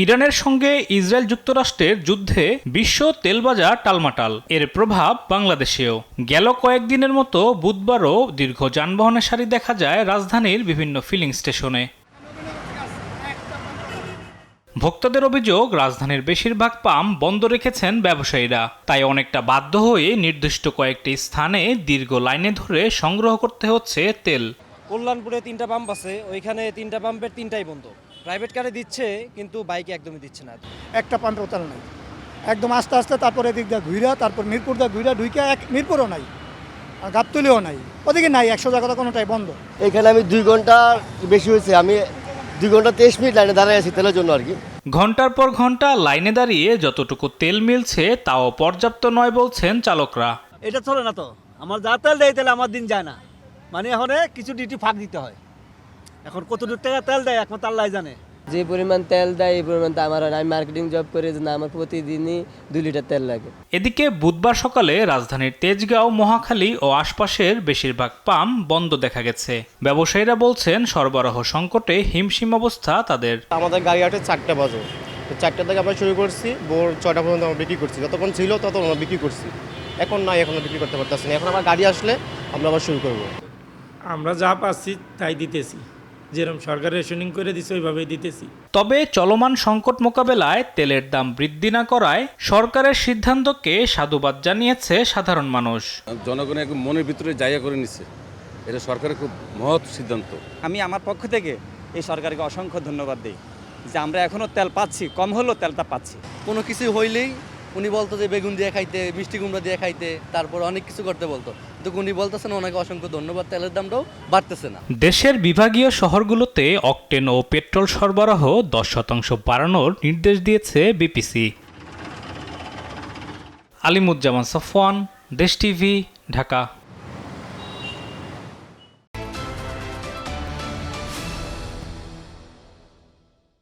ইরানের সঙ্গে ইসরায়েল যুক্তরাষ্ট্রের যুদ্ধে বিশ্ব তেল বাজার টালমাটাল, এর প্রভাব বাংলাদেশেও। গেল কয়েকদিনের মতো বুধবারও দীর্ঘ যানবাহনের সারি দেখা যায় রাজধানীর বিভিন্ন ফিলিং স্টেশনে। ভোক্তাদের অভিযোগ, রাজধানীর বেশিরভাগ পাম্প বন্ধ রেখেছেন ব্যবসায়ীরা, তাই অনেকটা বাধ্য হয়ে নির্দিষ্ট কয়েকটি স্থানে দীর্ঘ লাইনে ধরে সংগ্রহ করতে হচ্ছে তেল। কল্যাণপুরে 3টা পাম্প আছে, ওইখানে 3টা পাম্পের 3টাই বন্ধ। প্রাইভেট কারে দিচ্ছে কিন্তু বাইকে একদমই দিচ্ছে না। একটা পাম্পেও তেল নাই, একদম আস্তে আস্তে, তারপরে এদিক দিয়ে ঘুরা, তারপর মিরপুর দিয়ে ঘুরা ঢুকে মিরপুরও নাই, আর গাবতলিও নাই, ওদিকে নাই, 100 জায়গা কোনোটাই বন্ধ। এখানে আমি 2 ঘন্টা বেশি হয়েছে, আমি 2 ঘন্টা 23 মিনিট লাইনে দাঁড়িয়ে আছি তেলের জন্য আর কি। ঘন্টার পর ঘন্টা লাইনে দাঁড়িয়ে যতটুকু তেল মিলছে তাও পর্যাপ্ত নয় বলছেন চালকরা। এটা চলে না তো, আমার যা তেল দেয় তেল আমার দিন যায় না, মানে এখন কিছু ডিউটি ফাঁক দিতে হয়। এখন কত দূর টাকা তেল দেয় একমাত্র আল্লাহ জানে। যে পরিমাণ তেল দেয় এই পরিমাণ তো আমার হয় না। আমি মার্কেটিং জব করে না, আমার প্রতিদিনই 2 লিটার তেল লাগে। এদিকে বুধবার সকালে রাজধানীর তেজগাঁও, মহাখালী ও আশপাশের বেশিরভাগ পাম্প বন্ধ দেখা গেছে। ব্যবসায়ীরা বলছেন সরবরাহ সংকটে হিমশিম অবস্থা তাদের। আমাদের গাড়ি আটে 4টা বাজে, তো 4টা থেকে আমরা শুরু করছি, ভোর 6টা পর্যন্ত আমরা বিক্রি করছি। যতক্ষণ ছিল ততক্ষণ আমরা বিক্রি করছি, এখন নাই, এখন বিক্রি করতে পারতেছি না। এখন আমার গাড়ি আসলে আমরা আবার শুরু করবো। আমরা যা পাচ্ছি তাই দিতেছি, যেরকম সরকার রেশনিং করে দিচ্ছে ওইভাবেই দিতেছি। তবে চলমান সংকট মোকাবেলায় তেলের দাম বৃদ্ধি না করায় সরকারের সিদ্ধান্তকে সাধুবাদ জানিয়েছে সাধারণ মানুষ। জনগণের মনের ভিতরে জায়গা করে নিচ্ছে, এটা সরকারের খুব মহৎ সিদ্ধান্ত। আমি আমার পক্ষ থেকে এই সরকারকে অসংখ্য ধন্যবাদ দিই যে আমরা এখনও তেল পাচ্ছি, কম হলেও তেলটা পাচ্ছি। কোনো কিছু হইলেই উনি বলতো যে বেগুন দিয়ে খাইতে, মিষ্টি কুমড়া দিয়ে খাইতে, তারপর অনেক কিছু করতে বলতো, কিন্তু উনি বলতেছেন ওনাকে অসংখ্য ধন্যবাদ, তেলের দামটাও বাড়তেছে না। দেশের বিভাগীয় শহরগুলোতে অকটেন ও পেট্রোল সরবরাহ 10% বাড়ানোর নির্দেশ দিয়েছে বিপিসি। আলিমুজ্জামান সফওয়ান, দেশ টিভি, ঢাকা।